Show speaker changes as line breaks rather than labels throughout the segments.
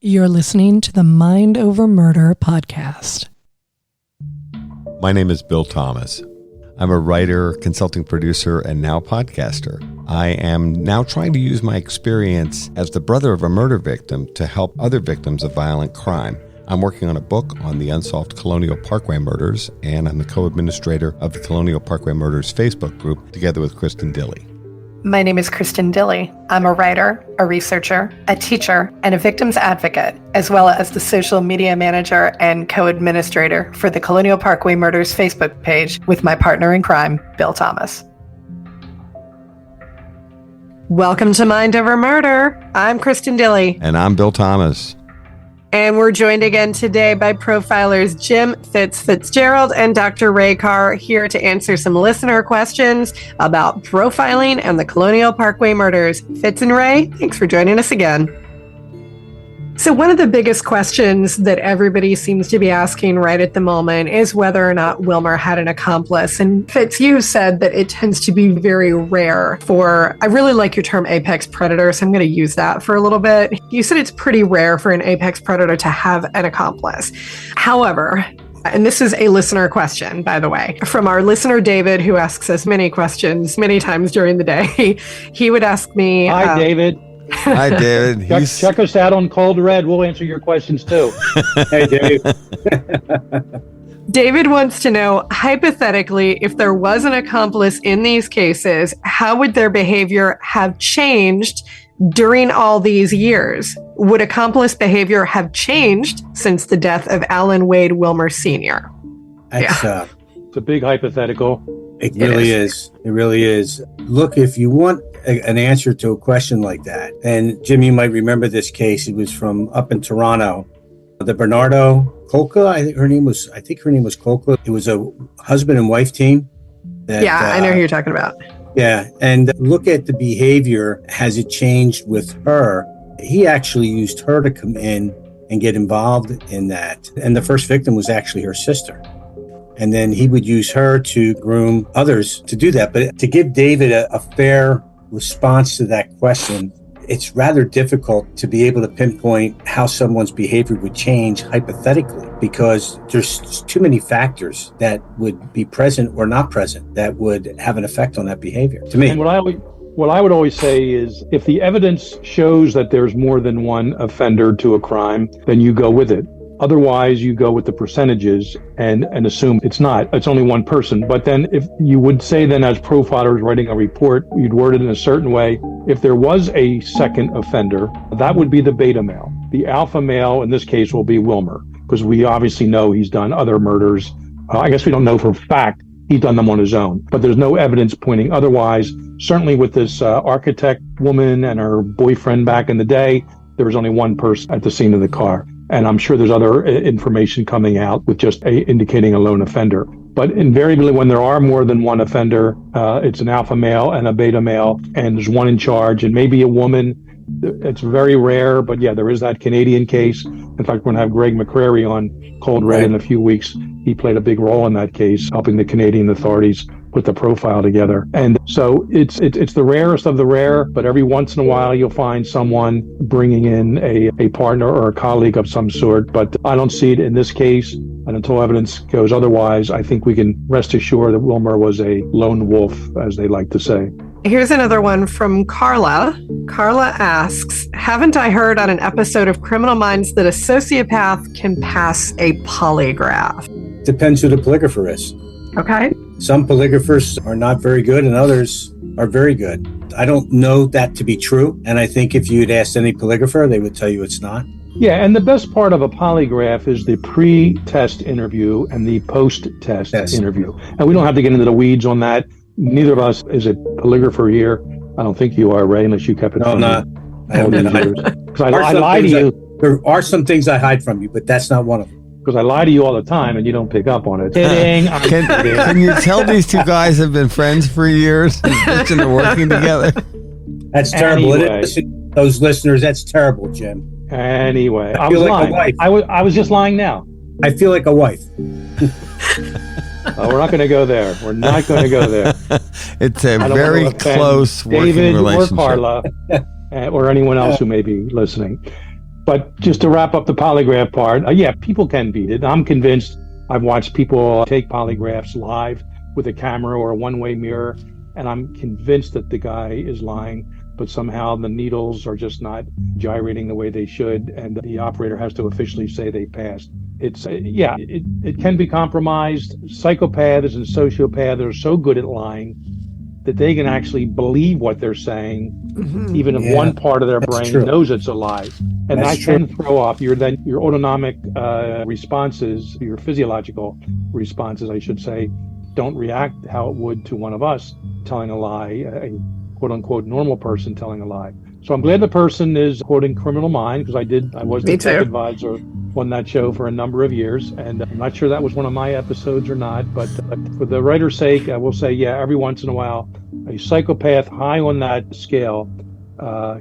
You're listening to the Mind Over Murder podcast.
My name is Bill Thomas. I'm a writer, consulting producer, and now podcaster. I am now trying to use my experience as the brother of a murder victim to help other victims of violent crime. I'm working on a book on the unsolved Colonial Parkway Murders, and I'm the co-administrator of the Colonial Parkway Murders Facebook group, together with Kristin Dilley.
My name is Kristin Dilley. I'm a writer, a researcher, a teacher, and a victims advocate, as well as the social media manager and co-administrator for the Colonial Parkway Murders Facebook page with my partner in crime, Bill Thomas. Welcome to Mind Over Murder. I'm Kristin Dilley.
And I'm Bill Thomas.
And we're joined again today by profilers Jim Fitzgerald and Dr. Ray Carr, here to answer some listener questions about profiling and the Colonial Parkway Murders. Fitz and Ray, thanks for joining us again. So one of the biggest questions that everybody seems to be asking right at the moment is whether or not Wilmer had an accomplice. And Fitz, you said that it tends to be very rare for, I really like your term apex predator, so I'm going to use that for a little bit. You said it's pretty rare for an apex predator to have an accomplice. However, and this is a listener question, by the way, from our listener David, who asks us many questions many times during the day. He would ask me...
Hi, David.
Hi, David.
Check us out on Cold Red. We'll answer your questions, too. Hey, Dave.
David wants to know, hypothetically, if there was an accomplice in these cases, how would their behavior have changed during all these years? Would accomplice behavior have changed since the death of Alan Wade Wilmer Sr.?
It's a big hypothetical.
It really is. It really is. Look, if you want an answer to a question like that, and Jim, you might remember this case. It was from up in Toronto. The Bernardo Colca, I think her name was Colca. It was a husband and wife team.
I know who you're talking about.
Yeah, and look at the behavior. Has it changed with her? He actually used her to come in and get involved in that. And the first victim was actually her sister. And then he would use her to groom others to do that. But to give David a fair response to that question, it's rather difficult to be able to pinpoint how someone's behavior would change hypothetically, because there's too many factors that would be present or not present that would have an effect on that behavior, to me.
And what I would always say is, if the evidence shows that there's more than one offender to a crime, then you go with it. Otherwise, you go with the percentages and assume it's not. It's only one person. But then if you would say then, as profilers writing a report, you'd word it in a certain way. If there was a second offender, that would be the beta male. The alpha male in this case will be Wilmer, because we obviously know he's done other murders. I guess we don't know for a fact he's done them on his own, but there's no evidence pointing otherwise. Certainly with this architect woman and her boyfriend back in the day, there was only one person at the scene of the car. And I'm sure there's other information coming out with just indicating a lone offender. But invariably, when there are more than one offender, it's an alpha male and a beta male, and there's one in charge, and maybe a woman. It's very rare, but yeah, there is that Canadian case. In fact, we're going to have Greg McCrary on Cold Red in a few weeks. He played a big role in that case, helping the Canadian authorities put the profile together. And so it's the rarest of the rare, but every once in a while you'll find someone bringing in a partner or a colleague of some sort. But I don't see it in this case. And until evidence goes otherwise, I think we can rest assured that Wilmer was a lone wolf, as they like to say.
Here's another one from Carla. Carla asks, haven't I heard on an episode of Criminal Minds that a sociopath can pass a polygraph?
Depends who the polygrapher is.
Okay.
Some polygraphers are not very good and others are very good. I don't know that to be true. And I think if you'd asked any polygrapher, they would tell you it's not.
Yeah, and the best part of a polygraph is the pre-test interview and the post-test interview. And we don't have to get into the weeds on that. Neither of us is a polygrapher here. I don't think you are, Ray, unless you kept it from
me. No, I'm not. I haven't.
Because I lie to you.
There are some things I hide from you, but that's not one of them.
Because I lie to you all the time and you don't pick up on it. Kidding.
Can you tell these two guys have been friends for years and they're working together?
That's terrible. Anyway. Those listeners, that's terrible, Jim.
Anyway,
I feel like a wife.
I was just lying now.
I feel like a wife.
We're not going to go there. We're not going to go there.
It's a very close working
David
relationship.
or Carla or anyone else who may be listening. But just to wrap up the polygraph part, yeah, people can beat it. I'm convinced. I've watched people take polygraphs live with a camera or a one-way mirror, and I'm convinced that the guy is lying, but somehow the needles are just not gyrating the way they should, and the operator has to officially say they passed. It can be compromised. Psychopaths and sociopaths are so good at lying that they can actually believe what they're saying, even if one part of their brain knows it's a lie. And that can throw off your autonomic responses, your physiological responses, I should say, don't react how it would to one of us telling a lie, a quote unquote normal person telling a lie. So I'm glad the person is quoting Criminal Minds, because I was the tech advisor on that show for a number of years, and I'm not sure that was one of my episodes or not, but for the writer's sake, I will say, yeah, every once in a while, a psychopath high on that scale,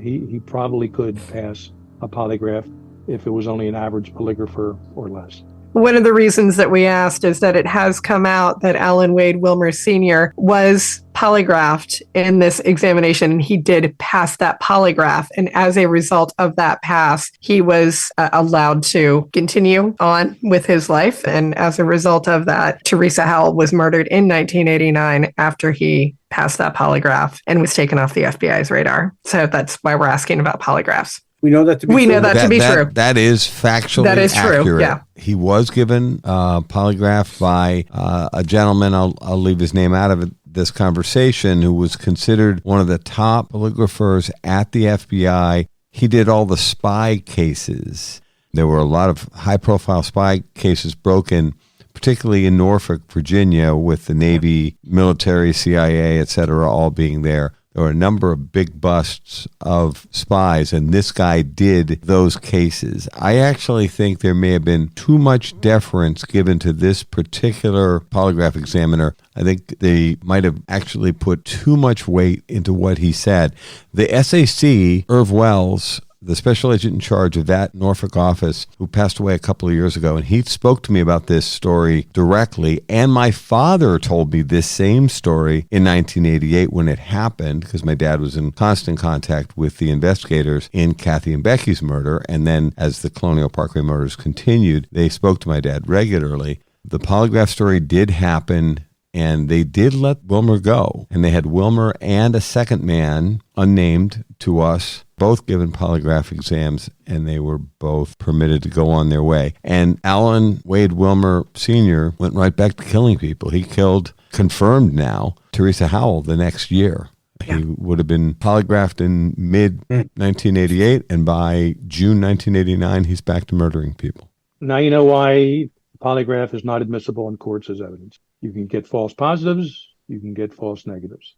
he probably could pass a polygraph if it was only an average polygrapher or less.
One of the reasons that we asked is that it has come out that Alan Wade Wilmer Sr. was polygraphed in this examination, and he did pass that polygraph. And as a result of that pass, he was allowed to continue on with his life. And as a result of that, Teresa Howell was murdered in 1989 after he passed that polygraph and was taken off the FBI's radar. So that's why we're asking about polygraphs.
We know that to be true.
We know that to be true.
That is factually
That is
accurate.
true, yeah.
He was given a polygraph by a gentleman, I'll leave his name out of this conversation, who was considered one of the top polygraphers at the FBI. He did all the spy cases. There were a lot of high-profile spy cases broken, particularly in Norfolk, Virginia, with the Navy, military, CIA, et cetera, all being there. There were a number of big busts of spies, and this guy did those cases. I actually think there may have been too much deference given to this particular polygraph examiner. I think they might have actually put too much weight into what he said. The SAC, Irv Wells, the special agent in charge of that Norfolk office, who passed away a couple of years ago, and he spoke to me about this story directly. And my father told me this same story in 1988 when it happened, because my dad was in constant contact with the investigators in Kathy and Becky's murder. And then as the Colonial Parkway murders continued, they spoke to my dad regularly. The polygraph story did happen, and they did let Wilmer go. And they had Wilmer and a second man, unnamed to us, both given polygraph exams, and they were both permitted to go on their way. And Alan Wade Wilmer Sr. went right back to killing people. He killed, confirmed now, Teresa Howell the next year. Yeah. He would have been polygraphed in mid-1988, and by June 1989, he's back to murdering people.
Now you know why polygraph is not admissible in courts as evidence. You can get false positives, you can get false negatives.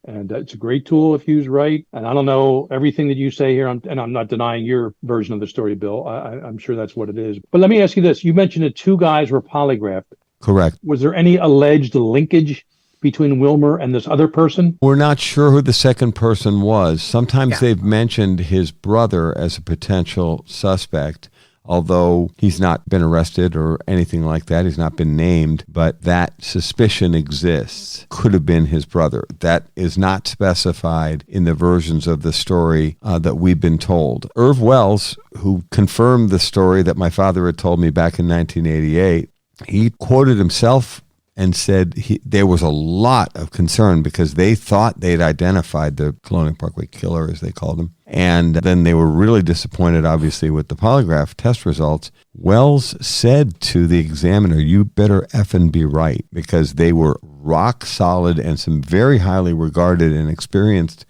And it's a great tool if used right. And I don't know everything that you say here, and I'm not denying your version of the story, Bill. I'm sure that's what it is. But let me ask you this. You mentioned that two guys were polygraphed.
Correct.
Was there any alleged linkage between Wilmer and this other person?
We're not sure who the second person was. Sometimes they've mentioned his brother as a potential suspect, although he's not been arrested or anything like that. He's not been named, but that suspicion exists. Could have been his brother. That is not specified in the versions of the story that we've been told. Irv Wells, who confirmed the story that my father had told me back in 1988, he quoted himself and said there was a lot of concern because they thought they'd identified the Colonial Parkway killer, as they called him. And then they were really disappointed, obviously, with the polygraph test results. Wells said to the examiner, "You better effing be right," because they were rock solid and some very highly regarded and experienced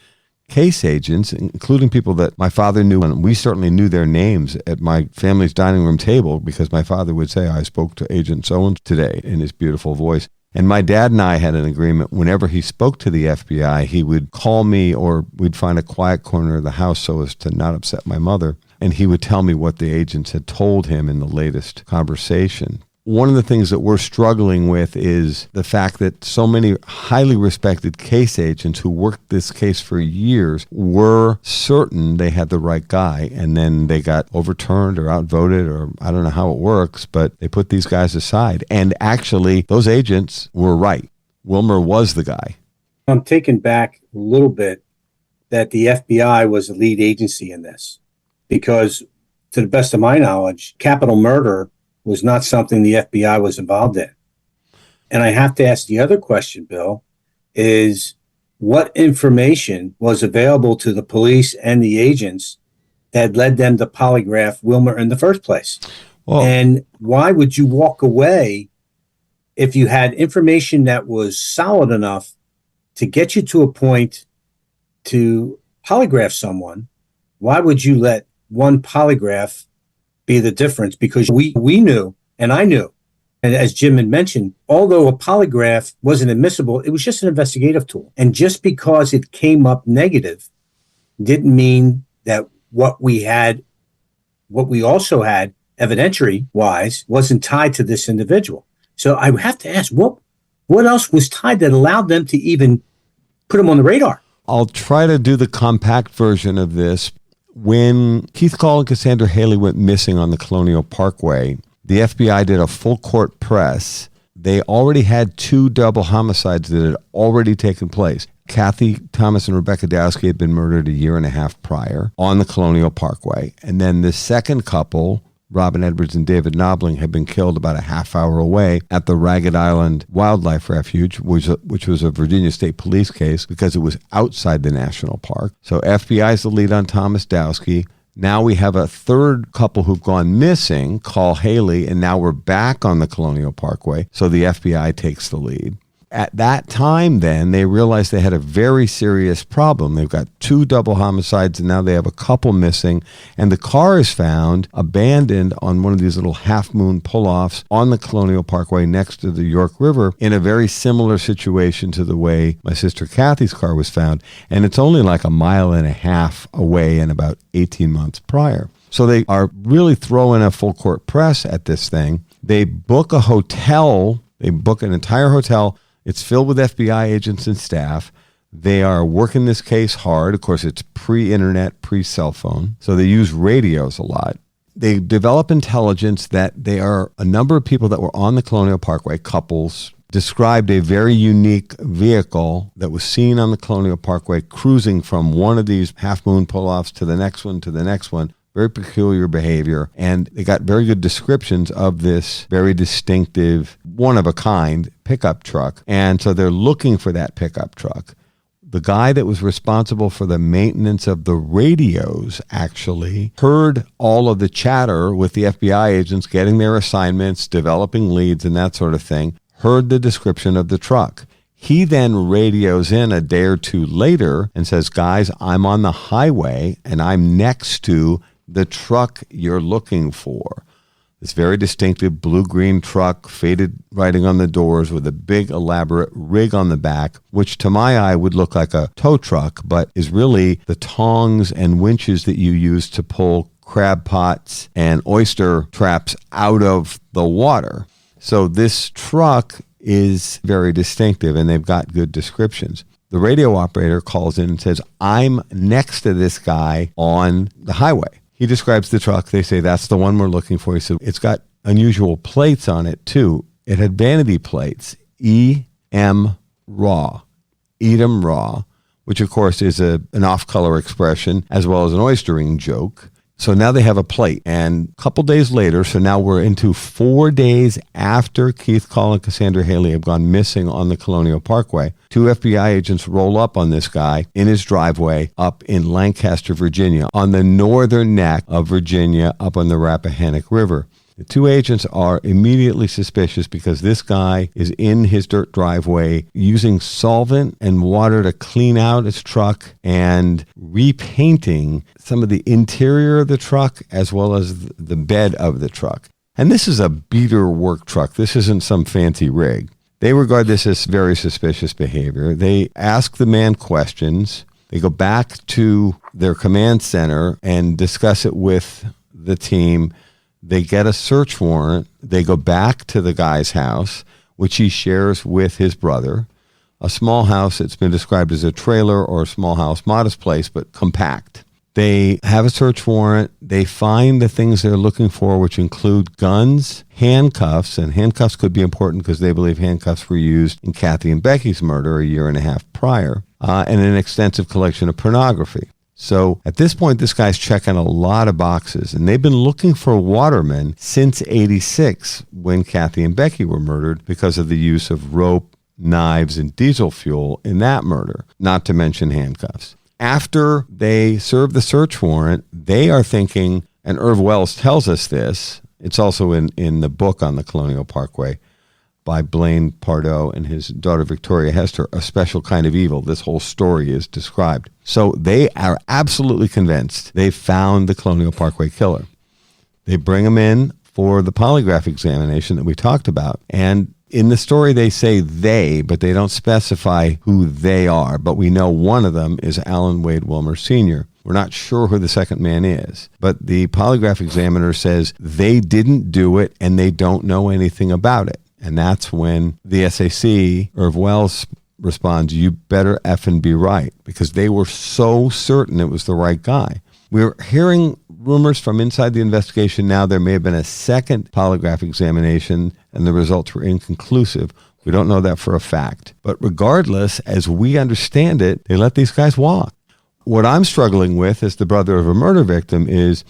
case agents, including people that my father knew, and we certainly knew their names at my family's dining room table because my father would say, "I spoke to Agent so-and-so today," in his beautiful voice. And my dad and I had an agreement. Whenever he spoke to the FBI, he would call me, or we'd find a quiet corner of the house so as to not upset my mother, and he would tell me what the agents had told him in the latest conversation. One of the things that we're struggling with is the fact that so many highly respected case agents who worked this case for years were certain they had the right guy, and then they got overturned or outvoted, or I don't know how it works, but they put these guys aside. And actually, those agents were right. Wilmer was the guy.
I'm taken back a little bit that the FBI was the lead agency in this, because to the best of my knowledge, capital murder was not something the FBI was involved in. And I have to ask the other question, Bill, is what information was available to the police and the agents that led them to polygraph Wilmer in the first place? Well, and why would you walk away if you had information that was solid enough to get you to a point to polygraph someone? Why would you let one polygraph be the difference? Because we knew, and I knew, and as Jim had mentioned, although a polygraph wasn't admissible, it was just an investigative tool. And just because it came up negative didn't mean that what we also had evidentiary-wise wasn't tied to this individual. So I have to ask, what else was tied that allowed them to even put him on the radar?
I'll try to do the compact version of this. When Keith Call and Cassandra Hailey went missing on the Colonial Parkway, the FBI did a full court press. They already had 2 double homicides that had already taken place. Kathy Thomas and Rebecca Dowski had been murdered a year and a half prior on the Colonial Parkway. And then the second couple, Robin Edwards and David Knobling, had been killed about a half hour away at the Ragged Island Wildlife Refuge, which was a Virginia State Police case because it was outside the national park. So FBI's the lead on Thomas Dowski. Now we have a third couple who've gone missing, call Hailey, and now we're back on the Colonial Parkway. So the FBI takes the lead. At that time, then, they realized they had a very serious problem. They've got 2 double homicides, and now they have a couple missing. And the car is found abandoned on one of these little half-moon pull-offs on the Colonial Parkway next to the York River in a very similar situation to the way my sister Kathy's car was found. And it's only like 1.5 miles away and about 18 months prior. So they are really throwing a full-court press at this thing. They book a hotel. They book an entire hotel. It's filled with FBI agents and staff. They are working this case hard. Of course, it's pre-internet, pre-cell phone. So they use radios a lot. They develop intelligence that there are a number of people that were on the Colonial Parkway, couples, described a very unique vehicle that was seen on the Colonial Parkway cruising from one of these half-moon pull-offs to the next one to the next one. Very peculiar behavior, and they got very good descriptions of this very distinctive, one-of-a-kind pickup truck, and so they're looking for that pickup truck. The guy that was responsible for the maintenance of the radios actually heard all of the chatter with the FBI agents getting their assignments, developing leads, and that sort of thing, heard the description of the truck. He then radios in a day or two later and says, guys, I'm on the highway, and I'm next to the truck you're looking for. This very distinctive blue-green truck, faded writing on the doors with a big elaborate rig on the back, which to my eye would look like a tow truck, but is really the tongs and winches that you use to pull crab pots and oyster traps out of the water. So this truck is very distinctive, and they've got good descriptions. The radio operator calls in and says, I'm next to this guy on the highway. He describes the truck. They say, that's the one we're looking for. He said, it's got unusual plates on it, too. It had vanity plates, E.M. Raw, Edam Raw, which, of course, is an off-color expression, as well as an oystering joke. So now they have a plate. And a couple days later, so now we're into 4 days after Keith Call and Cassandra Hailey have gone missing on the Colonial Parkway, 2 FBI agents roll up on this guy in his driveway up in Lancaster, Virginia, on the northern neck of Virginia, up on the Rappahannock River. The 2 agents are immediately suspicious because this guy is in his dirt driveway using solvent and water to clean out his truck and repainting some of the interior of the truck as well as the bed of the truck. And this is a beater work truck. This isn't some fancy rig. They regard this as very suspicious behavior. They ask the man questions. They go back to their command center and discuss it with the team. They get a search warrant. They go back to the guy's house, which he shares with his brother. A small house that's been described as a trailer or a small house, modest place, but compact. They have a search warrant. They find the things they're looking for, which include guns, handcuffs, and handcuffs could be important because they believe handcuffs were used in Kathy and Becky's murder a year and a half prior, and an extensive collection of pornography. So at this point, this guy's checking a lot of boxes, and they've been looking for watermen since 86 when Kathy and Becky were murdered because of the use of rope, knives, and diesel fuel in that murder, not to mention handcuffs. After they serve the search warrant, they are thinking, and Irv Wells tells us this, it's also in the book on the Colonial Parkway by Blaine Pardoe and his daughter Victoria Hester, A Special Kind of Evil. This whole story is described. So they are absolutely convinced they found the Colonial Parkway killer. They bring him in for the polygraph examination that we talked about. And in the story, they say they, but they don't specify who they are. But we know one of them is Alan Wade Wilmer Sr. We're not sure who the second man is. But the polygraph examiner says they didn't do it and they don't know anything about it. And that's when the SAC, Irv Wells, responds, you better effing be right, because they were so certain it was the right guy. We're hearing rumors from inside the investigation now there may have been a second polygraph examination and the results were inconclusive. We don't know that for a fact. But regardless, as we understand it, they let these guys walk. What I'm struggling with as the brother of a murder victim is,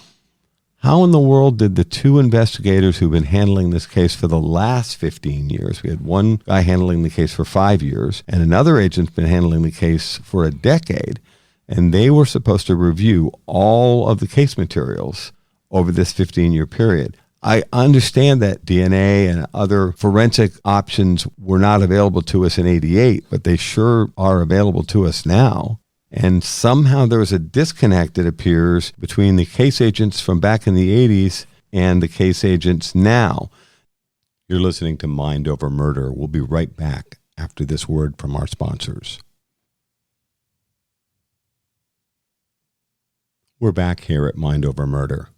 how in the world did the two investigators who've been handling this case for the last 15 years, we had one guy handling the case for 5 years, and another agent's been handling the case for a decade, and they were supposed to review all of the case materials over this 15-year period. I understand that DNA and other forensic options were not available to us in '88, but they sure are available to us now. And somehow there was a disconnect, it appears, between the case agents from back in the 80s and the case agents now. You're listening to Mind Over Murder. We'll be right back after this word from our sponsors. We're back here at Mind Over Murder.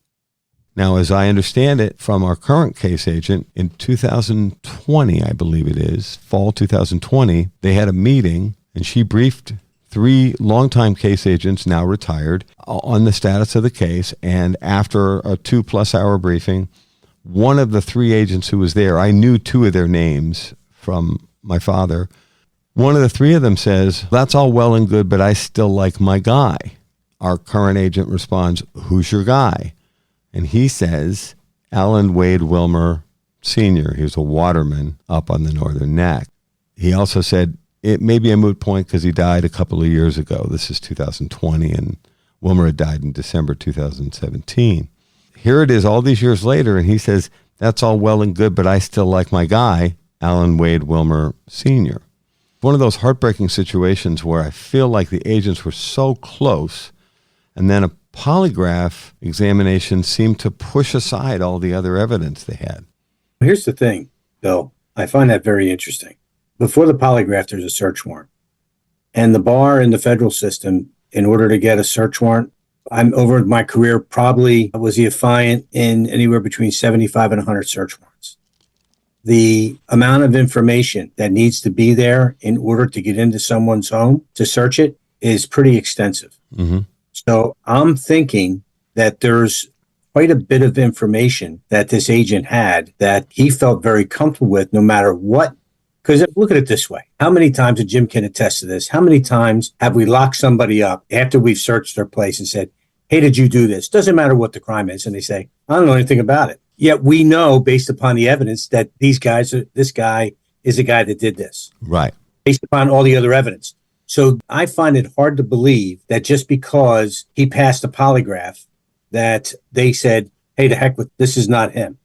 Now, as I understand it from our current case agent, in 2020, I believe it is, fall 2020, they had a meeting and she briefed 3 longtime case agents, now retired, on the status of the case. And after a 2+ hour briefing, one of the 3 agents who was there, I knew 2 of their names from my father. One of the 3 of them says, that's all well and good, but I still like my guy. Our current agent responds, who's your guy? And he says, Alan Wade Wilmer Sr. He was a waterman up on the Northern Neck. He also said, it may be a moot point because he died a couple of years ago. This is 2020, and Wilmer had died in December 2017. Here it is all these years later, and he says, that's all well and good, but I still like my guy, Alan Wade Wilmer Sr. One of those heartbreaking situations where I feel like the agents were so close, and then a polygraph examination seemed to push aside all the other evidence they had.
Here's the thing, Bill. I find that very interesting. Before the polygraph, there's a search warrant. And the bar in the federal system, in order to get a search warrant, I'm over my career, probably was the affiant in anywhere between 75 and 100 search warrants. The amount of information that needs to be there in order to get into someone's home to search it is pretty extensive. Mm-hmm. So I'm thinking that there's quite a bit of information that this agent had that he felt very comfortable with no matter what. Because look at it this way. How many times, and Jim can attest to this, how many times have we locked somebody up after we've searched their place and said, hey, did you do this? Doesn't matter what the crime is. And they say, I don't know anything about it. Yet we know, based upon the evidence, that this guy is the guy that did this.
Right.
Based upon all the other evidence. So I find it hard to believe that just because he passed a polygraph, that they said, hey, to heck with, this is not him.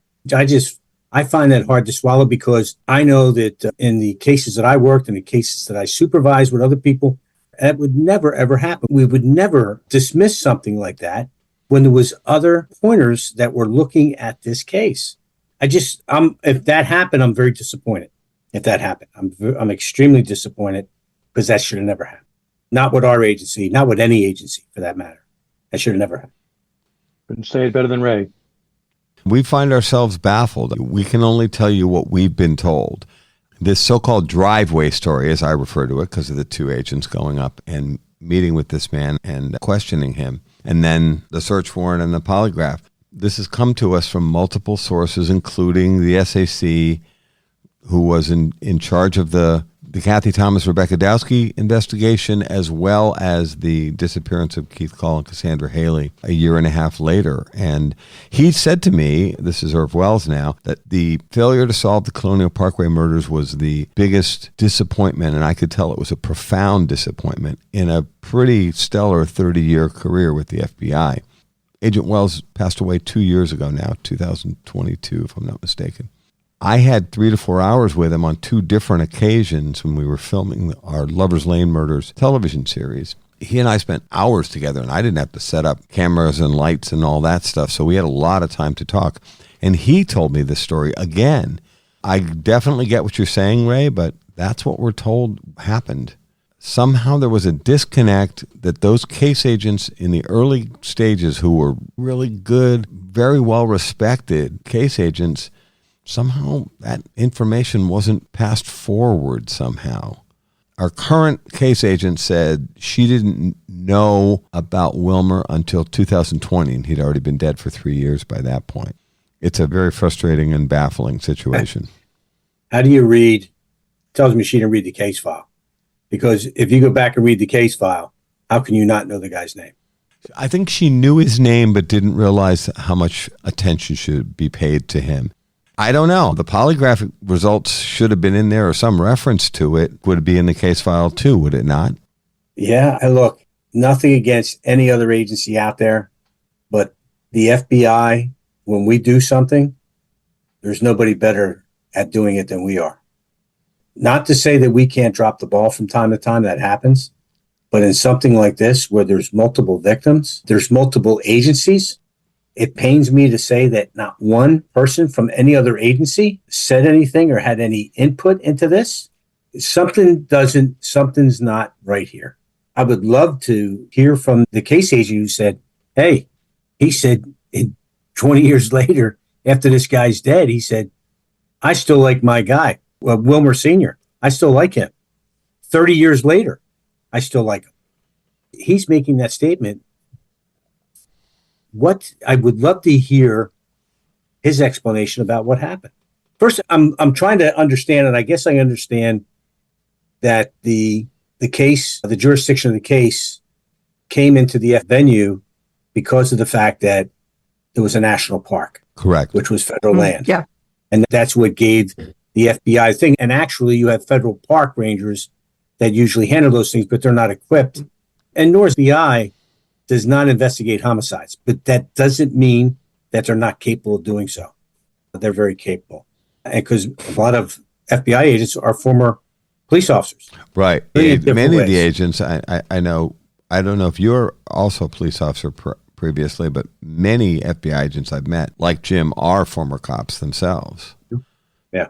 I find that hard to swallow, because I know that in the cases that I worked, in the cases that I supervised with other people, that would never, ever happen. We would never dismiss something like that when there was other pointers that were looking at this case. If that happened, I'm very disappointed. If that happened, I'm extremely disappointed, because that should have never happened. Not with our agency, not with any agency for that matter. That should have never happened.
Couldn't say it better than Ray.
We find ourselves baffled. We can only tell you what we've been told. This so-called driveway story, as I refer to it, because of the 2 agents going up and meeting with this man and questioning him, and then the search warrant and the polygraph. This has come to us from multiple sources, including the SAC, who was in charge of the the Kathy Thomas, Rebecca Dowski investigation, as well as the disappearance of Keith Call and Cassandra Hailey a year and a half later. And he said to me, this is Irv Wells now, that the failure to solve the Colonial Parkway murders was the biggest disappointment, and I could tell it was a profound disappointment in a pretty stellar 30-year career with the FBI. Agent Wells passed away 2 years ago now, 2022, if I'm not mistaken. I had 3 to 4 hours with him on 2 different occasions when we were filming our Lover's Lane Murders television series. He and I spent hours together, and I didn't have to set up cameras and lights and all that stuff, so we had a lot of time to talk. And he told me this story again. I definitely get what you're saying, Ray, but that's what we're told happened. Somehow there was a disconnect that those case agents in the early stages who were really good, very well-respected case agents, somehow that information wasn't passed forward somehow. Our current case agent said she didn't know about Wilmer until 2020, and he'd already been dead for 3 years by that point. It's a very frustrating and baffling situation.
How do you read? Tells me she didn't read the case file. Because if you go back and read the case file, how can you not know the guy's name?
I think she knew his name but didn't realize how much attention should be paid to him. I don't know. The polygraph results should have been in there or some reference to it. Would it be in the case file too, would it not?
Yeah, and look, nothing against any other agency out there, but the FBI, when we do something, there's nobody better at doing it than we are. Not to say that we can't drop the ball from time to time, that happens, but in something like this where there's multiple victims, there's multiple agencies, it pains me to say that not one person from any other agency said anything or had any input into this. Something's not right here. I would love to hear from the case agent who said, hey, he said 20 years later, after this guy's dead, he said, I still like my guy. Well, Wilmer Sr., I still like him. 30 years later, I still like him. He's making that statement. I would love to hear his explanation about what happened. First, I'm trying to understand, and I guess I understand that the case, the jurisdiction of the case came into the venue because of the fact that it was a national park.
Correct.
Which was federal land.
Yeah.
And that's what gave the FBI thing. And actually, you have federal park rangers that usually handle those things, but they're not equipped. And nor is the FBI does not investigate homicides. But that doesn't mean that they're not capable of doing so. They're very capable. And because a lot of FBI agents are former police officers.
Right.
Many
of the agents, I know, I don't know if you're also a police officer previously, but many FBI agents I've met, like Jim, are former cops themselves.
Yeah.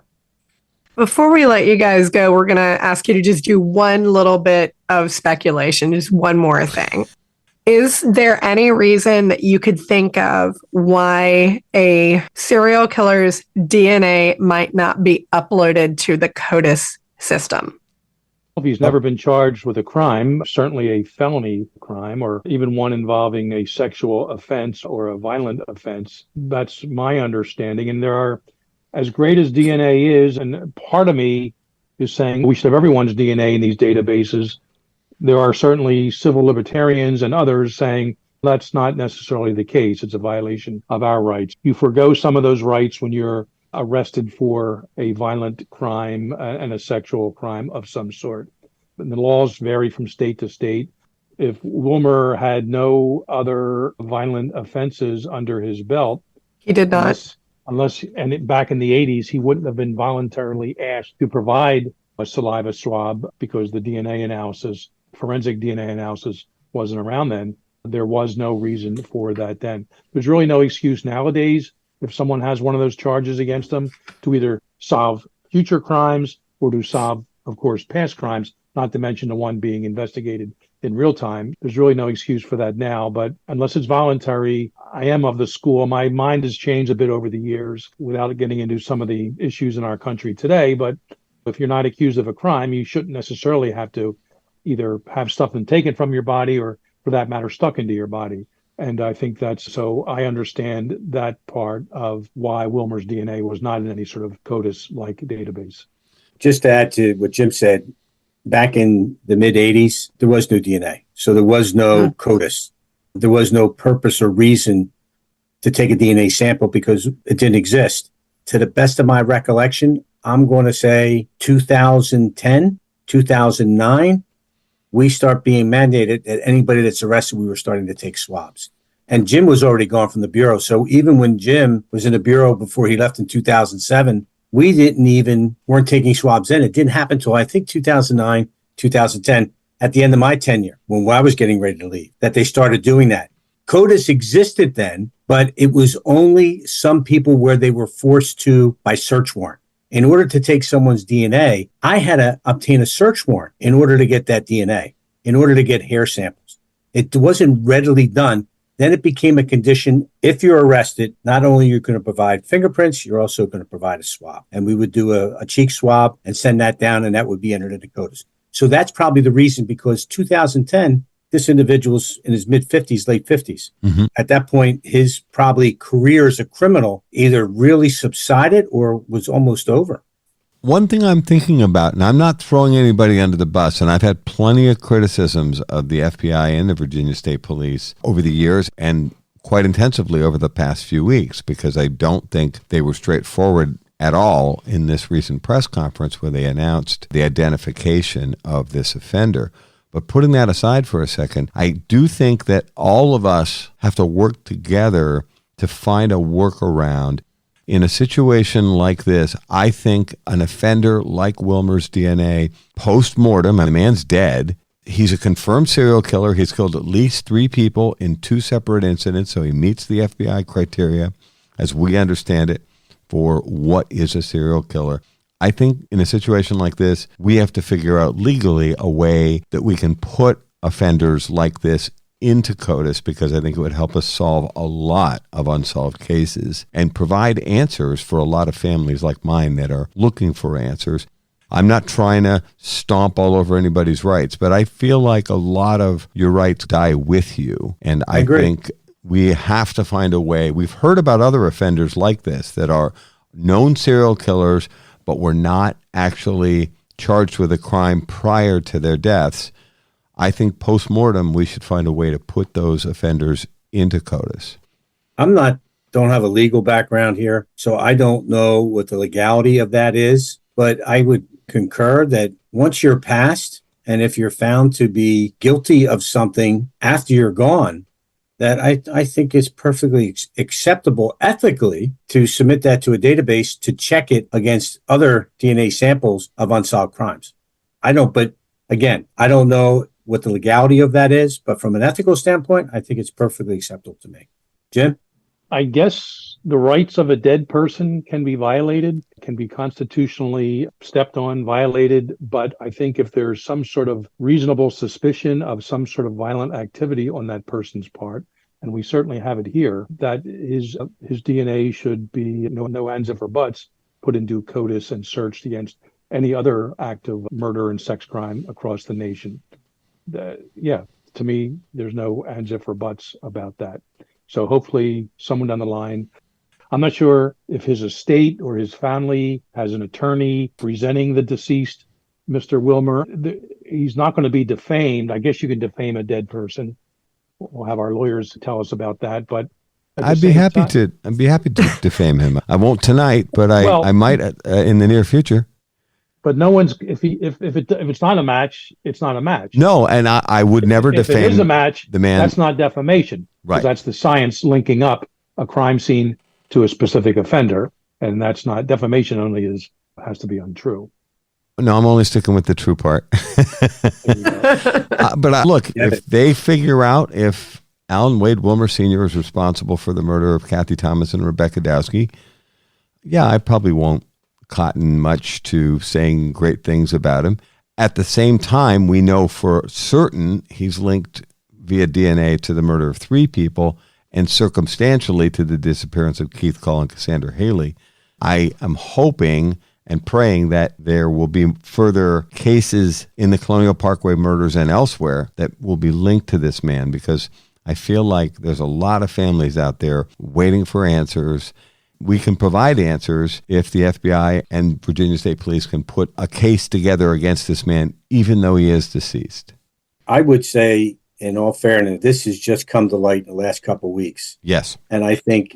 Before we let you guys go, we're going to ask you to just do one little bit of speculation, just one more thing. Is there any reason that you could think of why a serial killer's DNA might not be uploaded to the CODIS system?
If he's never been charged with a crime, certainly a felony crime, or even one involving a sexual offense or a violent offense, that's my understanding. And there are, as great as DNA is, and part of me is saying we should have everyone's DNA in these databases. There are certainly civil libertarians and others saying that's not necessarily the case. It's a violation of our rights. You forgo some of those rights when you're arrested for a violent crime and a sexual crime of some sort. And the laws vary from state to state. If Wilmer had no other violent offenses under his belt,
He did not.
Back in the 80s, he wouldn't have been voluntarily asked to provide a saliva swab because the DNA analysis, forensic DNA analysis, wasn't around then. There was no reason for that then. There's really no excuse nowadays if someone has one of those charges against them to either solve future crimes or to solve, of course, past crimes, not to mention the one being investigated in real time. There's really no excuse for that now, but unless it's voluntary, I am of the school. My mind has changed a bit over the years without getting into some of the issues in our country today. But if you're not accused of a crime, you shouldn't necessarily have to either have stuff taken from your body or, for that matter, stuck into your body. And I think so I understand that part of why Wilmer's DNA was not in any sort of CODIS-like database.
Just to add to what Jim said, back in the mid-'80s, there was no DNA. So there was no CODIS. There was no purpose or reason to take a DNA sample because it didn't exist. To the best of my recollection, I'm going to say 2010, 2009, we start being mandated that anybody that's arrested, we were starting to take swabs. And Jim was already gone from the Bureau. So even when Jim was in the Bureau before he left in 2007, we weren't taking swabs then. It didn't happen until I think 2009, 2010, at the end of my tenure, when I was getting ready to leave, that they started doing that. CODIS existed then, but it was only some people where they were forced to by search warrant. In order to take someone's DNA, I had to obtain a search warrant in order to get that DNA, in order to get hair samples. It wasn't readily done. Then it became a condition. If you're arrested, not only are you going to provide fingerprints, you're also going to provide a swab. And we would do a cheek swab and send that down, and that would be entered into CODIS. So that's probably the reason, because 2010, this individual's in his mid-50s, late 50s. Mm-hmm. At that point, his probably career as a criminal either really subsided or was almost over.
One thing I'm thinking about, and I'm not throwing anybody under the bus, and I've had plenty of criticisms of the FBI and the Virginia State Police over the years, and quite intensively over the past few weeks, because I don't think they were straightforward at all in this recent press conference where they announced the identification of this offender. But putting that aside for a second, I do think that all of us have to work together to find a workaround. In a situation like this, I think an offender like Wilmer's DNA, post-mortem, and the man's dead, he's a confirmed serial killer. He's killed at least 3 people in 2 separate incidents, so he meets the FBI criteria, as we understand it, for what is a serial killer. I think in a situation like this, we have to figure out legally a way that we can put offenders like this into CODIS, because I think it would help us solve a lot of unsolved cases and provide answers for a lot of families like mine that are looking for answers. I'm not trying to stomp all over anybody's rights, but I feel like a lot of your rights die with you. And I think we have to find a way. We've heard about other offenders like this that are known serial killers, but were not actually charged with a crime prior to their deaths. I think post-mortem, we should find a way to put those offenders into CODIS.
Don't have a legal background here, so I don't know what the legality of that is, but I would concur that once you're passed, and if you're found to be guilty of something after you're gone, that I think it's perfectly acceptable ethically to submit that to a database to check it against other DNA samples of unsolved crimes. But again, I don't know what the legality of that is, but from an ethical standpoint, I think it's perfectly acceptable to me. Jim?
I guess the rights of a dead person can be violated, can be constitutionally stepped on, violated. But I think if there's some sort of reasonable suspicion of some sort of violent activity on that person's part, and we certainly have it here, that his DNA should be no ands if or buts put into CODIS and searched against any other act of murder and sex crime across the nation. To me, there's no ands if or buts about that. So hopefully someone down the line, I'm not sure if his estate or his family has an attorney presenting the deceased, Mr. Wilmer. He's not going to be defamed. I guess you can defame a dead person. We'll have our lawyers tell us about that. But
I'd be happy to defame him. I won't tonight, but I might in the near future.
But no one's if it's not a match, it's not a match.
No, and I would never defame.
If it is a match,
the man.
That's not defamation.
Right.
That's the science linking up a crime scene to a specific offender, and that's not defamation. Only has to be untrue.
No, I'm only sticking with the true part. But look, if they figure out if Alan Wade Wilmer Sr. is responsible for the murder of Kathy Thomas and Rebecca Dowski, I probably won't cotton much to saying great things about him. At the same time, we know for certain he's linked via DNA to the murder of 3 people and circumstantially to the disappearance of Keith Call and Cassandra Hailey. I am hoping and praying that there will be further cases in the Colonial Parkway murders and elsewhere that will be linked to this man, because I feel like there's a lot of families out there waiting for answers. we can provide answers if the FBI and Virginia State Police can put a case together against this man, even though he is deceased.
I would say, in all fairness, this has just come to light in the last couple of weeks.
Yes.
And I think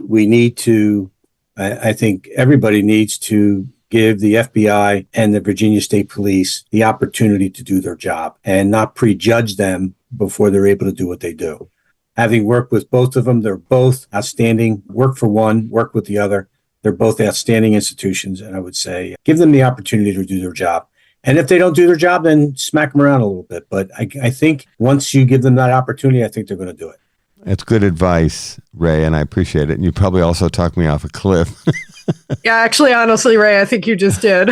I think everybody needs to give the FBI and the Virginia State Police the opportunity to do their job and not prejudge them before they're able to do what they do. Having worked with both of them, they're both outstanding. Work for one, work with the other. They're both outstanding institutions. And I would say give them the opportunity to do their job. And if they don't do their job, then smack them around a little bit. But I think once you give them that opportunity, I think they're going to do it.
It's good advice, Ray, and I appreciate it. And you probably also talked me off a cliff.
Yeah, actually, honestly, Ray, I think you just did.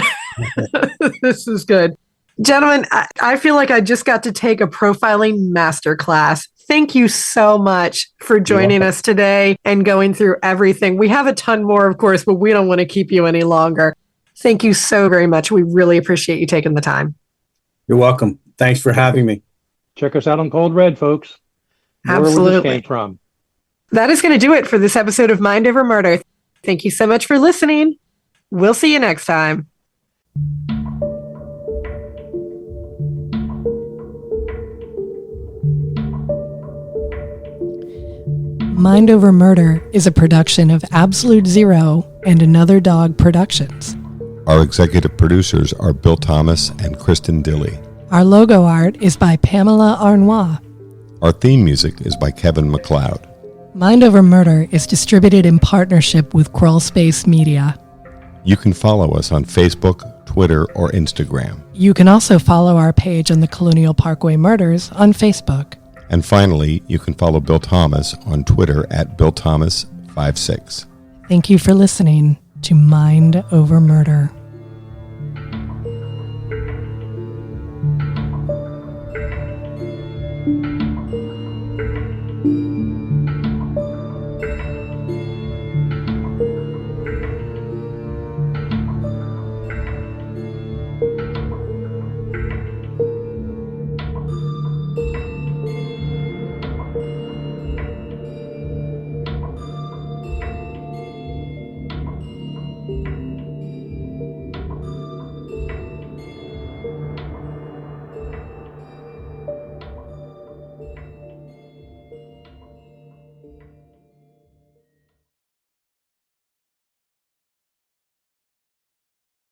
This is good. Gentlemen, I feel like I just got to take a profiling masterclass. Thank you so much for joining us today and going through everything. We have a ton more, of course, but we don't want to keep you any longer. Thank you so very much. We really appreciate you taking the time.
You're welcome. Thanks for having me.
Check us out on Cold Red, folks.
Absolutely.
Where this came from.
That is going to do it for this episode of Mind Over Murder. Thank you so much for listening. We'll see you next time.
Mind Over Murder is a production of Absolute Zero and Another Dog Productions.
Our executive producers are Bill Thomas and Kristin Dilley.
Our logo art is by Pamela Arnois.
Our theme music is by Kevin MacLeod.
Mind Over Murder is distributed in partnership with Crawl Space Media.
You can follow us on Facebook, Twitter, or Instagram.
You can also follow our page on the Colonial Parkway Murders on Facebook.
And finally, you can follow Bill Thomas on Twitter at BillThomas56.
Thank you for listening to Mind Over Murder.